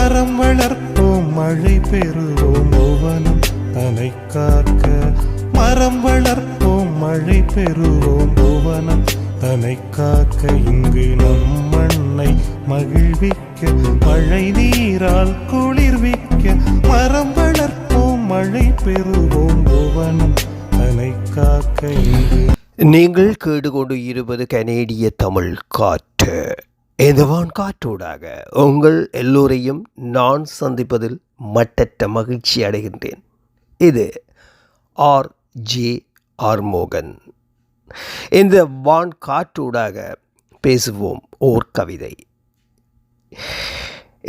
மரம் வளர்ப்போம் மழை பெறுவோம் புவனம் தனை காக்க. மரம் வளர்ப்போம் மழை பெறுவோம் புவனம் தனை காக்க. இங்கு நம் மண்ணை மகிழ்விக்க மழை நீரால் குளிர்விக்க. மரம் வளர்ப்போம் மழை பெறுவோம் புவனம் தனை காக்க. இங்கு நீங்கள் கேட்டுக்கொண்டு இருப்பது கனேடிய தமிழ் காற்று. இந்த காற்றூடாக உங்கள் எல்லோரையும் நான் சந்திப்பதில் மட்டற்ற மகிழ்ச்சி அடைகின்றேன். இது ஆர்.ஜே. ஆர்மோகன். இந்த காற்றூடாக பேசுவோம் ஓர் கவிதை.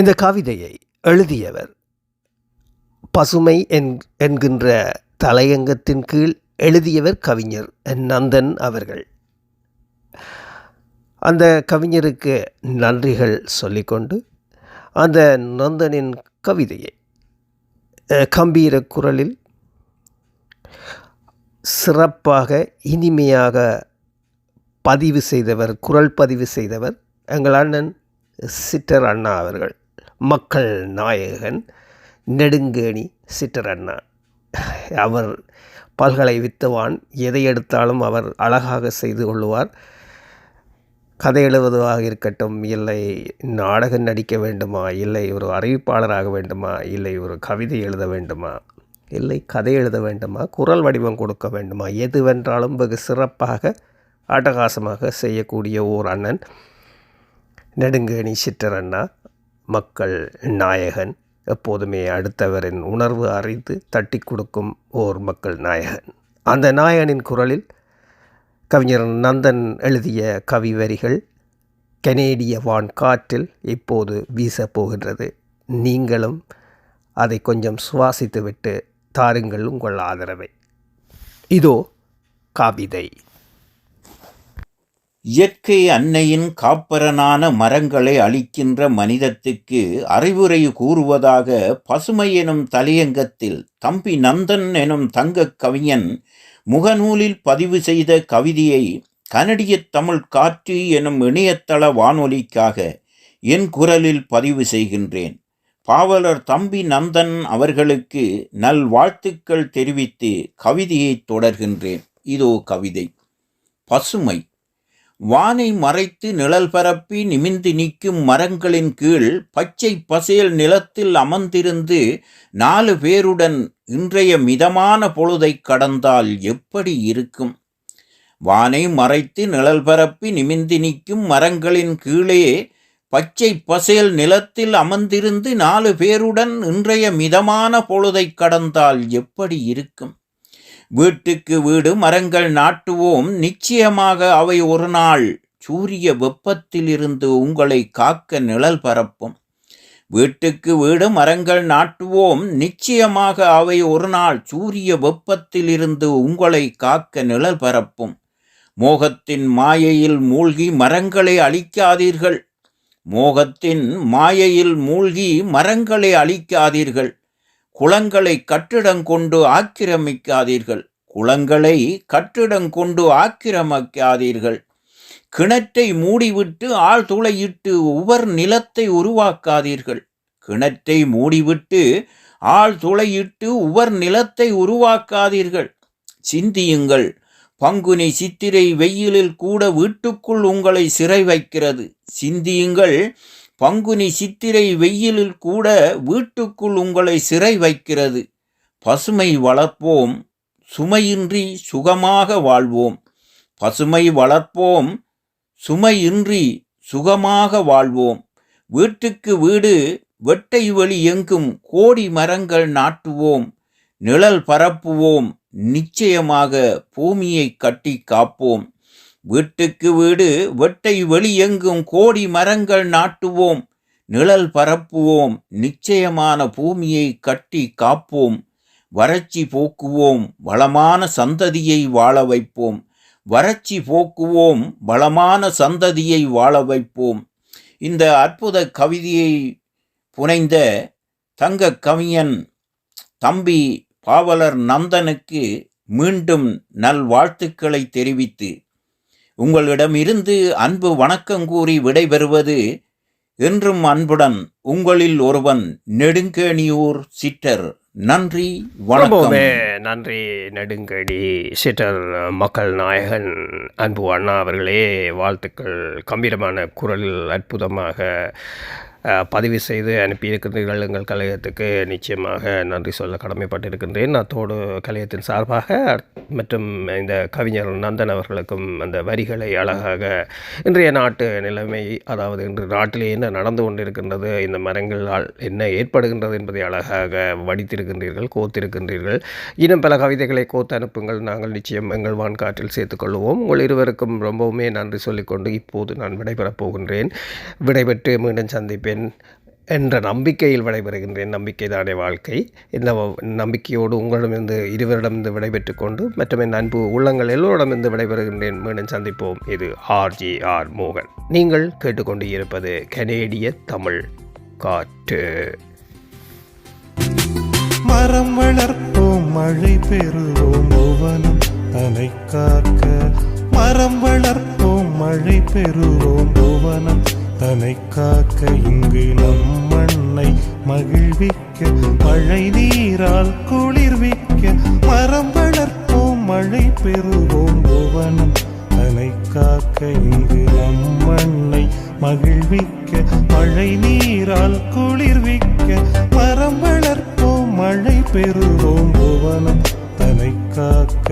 இந்த கவிதையை எழுதியவர் பசுமை என்கின்ற தலையங்கத்தின் கீழ் எழுதியவர் கவிஞர் நந்தன் அவர்கள். அந்த கவிஞருக்கு நன்றிகள் சொல்லிக்கொண்டு அந்த நந்தனின் கவிதையை கம்பீர குரலில் சிறப்பாக இனிமையாக பதிவு செய்தவர், குரல் பதிவு செய்தவர் எங்கள் அண்ணன் சிட்டர் அண்ணா அவர்கள். மக்கள் நாயகன் நெடுங்கேணி சிட்டர் அண்ணா. அவர் பல்கலை வித்துவான். எதை எடுத்தாலும் அவர் அழகாக செய்து கொள்வார். கதை எழுதுவதாக இருக்கட்டும், இல்லை நாடகம் நடிக்க வேண்டுமா, இல்லை ஒரு அறிவிப்பாளராக வேண்டுமா, இல்லை ஒரு கவிதை எழுத வேண்டுமா, இல்லை கதை எழுத வேண்டுமா, குரல் வடிவம் கொடுக்க வேண்டுமா, எதுவென்றாலும் வெகு சிறப்பாக அட்டகாசமாக செய்யக்கூடிய ஓர் அண்ணன் நெடுங்கேணி சிட்டர் அண்ணா. மக்கள் நாயகன். எப்போதுமே அடுத்தவரின் உணர்வு அறிந்து தட்டி கொடுக்கும் ஓர் மக்கள் நாயகன். அந்த நாயகனின் குரலில் கவிஞர் நந்தன் எழுதிய கவி வரிகள் கனேடிய காற்றில் இப்போது வீசப் போகின்றது. நீங்களும் அதை கொஞ்சம் சுவாசித்துவிட்டு தாருங்கள் உங்கள் ஆதரவை. இதோ கவிதை. இயற்கை அன்னையின் காப்பரனான மரங்களை அழிக்கின்ற மனிதத்துக்கு அறிவுரை கூறுவதாக பசுமை எனும் தலையங்கத்தில் தம்பி நந்தன் எனும் தங்கக் கவிஞன் முகநூலில் பதிவு செய்த கவிதையை கனடிய தமிழ் காற்று எனும் இணையதள வானொலிக்காக என் குரலில் பதிவு செய்கின்றேன். பாவலர் தம்பி நந்தன் அவர்களுக்கு நல்வாழ்த்துக்கள் தெரிவித்து கவிதையை தொடர்கின்றேன். இதோ கவிதை. பசுமை. வானை மறைத்து நிழல் பரப்பி நிமிர்ந்து நிற்கும் மரங்களின் கீழ் பச்சை பசேல் நிலத்தில் அமர்ந்திருந்து 4 பேருடன் இன்றைய மிதமான பொழுதை கடந்தால் எப்படி இருக்கும்? வானை மறைத்து நிழல் பரப்பி நிமிர்ந்து நிற்கும் மரங்களின் கீழே பச்சை பசேல் நிலத்தில் அமர்ந்திருந்து 4 பேருடன் இன்றைய மிதமான பொழுதை கடந்தால் எப்படி இருக்கும்? வீட்டுக்கு வீடு மரங்கள் நாட்டுவோம், நிச்சயமாக அவை ஒரு நாள் சூரிய வெப்பத்திலிருந்து உங்களை காக்க நிழல் பரப்பும். வீட்டுக்கு வீடு மரங்கள் நாட்டுவோம், நிச்சயமாக அவை ஒரு நாள் சூரிய வெப்பத்திலிருந்து உங்களை காக்க நிழல் பரப்பும். மோகத்தின் மாயையில் மூழ்கி மரங்களை அழிக்காதீர்கள். மோகத்தின் மாயையில் மூழ்கி மரங்களை அழிக்காதீர்கள். குளங்களை கட்டிடங்கொண்டு ஆக்கிரமிக்காதீர்கள். குளங்களை கட்டிடங்கொண்டு ஆக்கிரமிக்காதீர்கள். கிணற்றை மூடிவிட்டு ஆழ்துளையிட்டு உவர் நிலத்தை உருவாக்காதீர்கள். கிணற்றை மூடிவிட்டு ஆழ்துளையிட்டு உவர் நிலத்தை உருவாக்காதீர்கள். சிந்தியுங்கள். பங்குனி சித்திரை வெயிலில் கூட வீட்டுக்குள் உங்களை சிறை வைக்கிறது. சிந்தியுங்கள். பங்குனி சித்திரை வெயிலில் கூட வீட்டுக்குள் உங்களை சிறை வைக்கிறது. பசுமை வளர்ப்போம், சுமையின்றி சுகமாக வாழ்வோம். பசுமை வளர்ப்போம், சுமையின்றி சுகமாக வாழ்வோம். வீட்டுக்கு வீடு வெட்டை வெளி எங்கும் கோடி மரங்கள் நாட்டுவோம். நிழல் பரப்புவோம், நிச்சயமாக பூமியை கட்டி காப்போம். வீட்டுக்கு வீடு வெட்டை வெளி எங்கும் கோடி மரங்கள் நாட்டுவோம். நிழல் பரப்புவோம், நிச்சயமான பூமியை கட்டி காப்போம். வறட்சி போக்குவோம், வளமான சந்ததியை வாழ வைப்போம். வறட்சி போக்குவோம், வளமான சந்ததியை வாழ வைப்போம். இந்த அற்புத கவிதையை புனைந்த தங்க கவிஞன் தம்பி பாவலர் நந்தனுக்கு மீண்டும் நல்வாழ்த்துக்களை தெரிவித்து உங்களிடமிருந்து அன்பு வணக்கம் கூறி விடைபெறுவது என்றும் அன்புடன் உங்களில் ஒருவன் நெடுங்கேணியூர் சிட்டர். நன்றி, வணக்கம். ரொம்பவே நன்றி நெடுங்கடி சிட்டர் மக்கள் நாயகன் அன்பு அண்ணா அவர்களே. வாழ்த்துக்கள். கம்பீரமான குரலில் அற்புதமாக பதிவு செய்து அனுப்பியிருக்கின்றீர்கள் எங்கள் கலையத்துக்கு. நிச்சயமாக நன்றி சொல்ல கடமைப்பட்டிருக்கின்றேன். அத்தோடு கலையத்தின் சார்பாக மற்றும் இந்த கவிஞர் நந்தன் அவர்களுக்கும் அந்த வரிகளை அழகாக இன்றைய நாட்டு நிலைமை, அதாவது இன்று நாட்டிலே என்ன நடந்து கொண்டிருக்கின்றது, இந்த மரங்களால் என்ன ஏற்படுகின்றது என்பதை அழகாக வடித்திருக்கின்றீர்கள், கோத்திருக்கின்றீர்கள். இன்னும் பல கவிதைகளை கோத்து அனுப்புங்கள். நாங்கள் நிச்சயம் எங்கள் வான்காற்றில் சேர்த்துக்கொள்வோம். உங்கள் இருவருக்கும் ரொம்பவுமே நன்றி சொல்லிக்கொண்டு இப்போது நான் விடைபெறப் போகின்றேன். விடைபெற்று மீண்டும் சந்திப்பேன் என்ற நம்பிக்கையில் விடைபெறுகின்றேன். நம்பிக்கை தானே வாழ்க்கை. இந்த நம்பிக்கையோடு உங்களிடமிருந்து இருவரிடமிருந்து விடைபெற்று கொண்டு மற்றும் என் அன்பு உள்ளங்கள் எல்லோரிடமிருந்து விடைபெறுகின்றேன். மீண்டும் சந்திப்போம். இது RGR மோகன். நீங்கள் கேட்டுக்கொண்டு இருப்பது கனேடிய தமிழ் காற்று. மரம் வளர்ப்போம், மழை பெறுவோம், புவனம் தன்னை காக்க. மரம் வளர்ப்போம், மழை பெறுவோம், புவனம் தன்னை காக்க. இங்கு நம் மண்ணை மகிழ்விக்க, மழை நீரால் குளிர்விக்க. மரம் வளர்ப்போம், மழை பெறுவோம், புவனம் தன்னை காக்க. இங்கு நம் மண்ணை மகிழ்விக்க, மழை நீரால் குளிர்விக்க. மரம் வளர்ப்போம், மழை பெறுவோம், புவனம் தன்னை காக்க.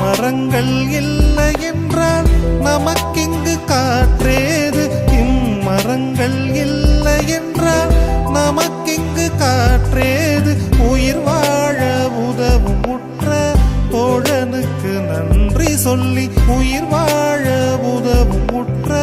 மரங்கள் இல்லை என்றால் நமக்கிங்கு காற்றேது. இம்மரங்கள் இல்லை என்றால் நமக்கிங்கு காற்றேது. உயிர் வாழ உதவும் உற்ற தோழனுக்கு நன்றி சொல்லி, உயிர் வாழ உதவும் உற்ற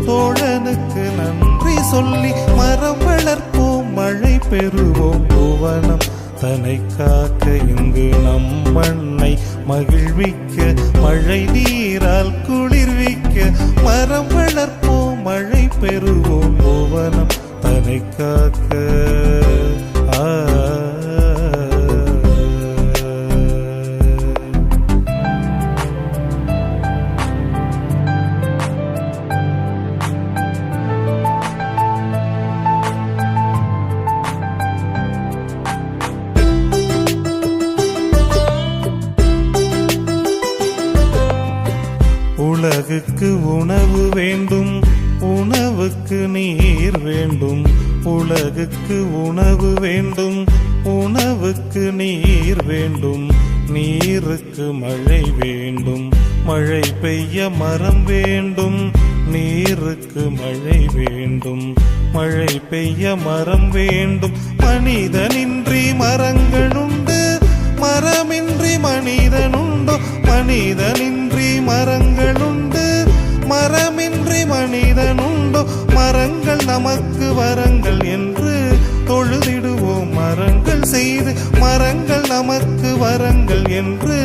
தோழனுக்கு நன்றி சொல்லி. மரம் வளர்ப்போம், மழை பெறுவோம், புவனம் தன்னை காக்க. இங்கு நம் மண்ணை மகிழ்விக்க, மழை நீரால் குளிர்விக்க. மரம் வளர்ப்போம், மழை பெறுவோம், புவனம் தன்னை காக்க. உலகுக்கு உணவு வேண்டும், உணவுக்கு நீர் வேண்டும். உலகுக்கு உணவு வேண்டும், உணவுக்கு நீர் வேண்டும். நீருக்கு மழை வேண்டும், மழை பெய்ய மரம் வேண்டும். நீருக்கு மழை வேண்டும், மழை பெய்ய மரம் வேண்டும். மனிதனின்றி மரங்களுண்டு, மரமின்றி மனிதனுண்டோ. மனிதனின்றி மரங்களுண்டு, மரமின்றி மனிதனுண்டோ. மரங்கள் நமக்கு வரங்கள் என்று தொழுதிடுவோம் மரங்கள் செய்து. மரங்கள் நமக்கு வரங்கள் என்று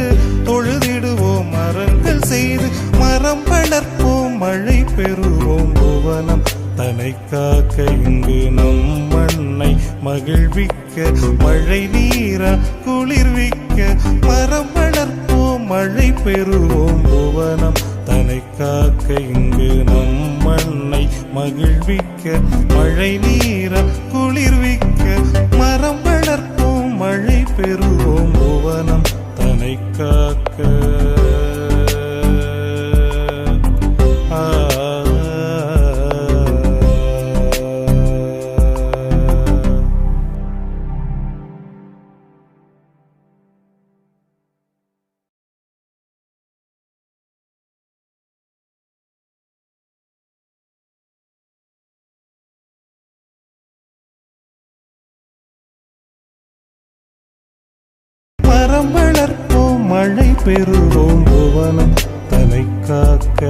தொழுதிடுவோம் மரங்கள் செய்து. மரம் வளர்ப்போம், மழை பெறுவோம், புவனம் தன்னை காக்க. இங்கு நம் மண்ணை மகிழ்விக்க, மழை நீரா குளிர்விக்க. மரம் வளர்ப்போம், மழை பெறுவோம், புவனம் தன்னை காக்க. இங்கு நம் மண்ணை மகிழ்விக்க, மழை நீரா குளிர்விக்க. மரம் வளர்ப்போம், மழை பெறுவோம், புவனம் தன்னை காக்க. மரம் வளர்ப்போம், மழை பெறுவோம், புவனம் தன்னை காக்க.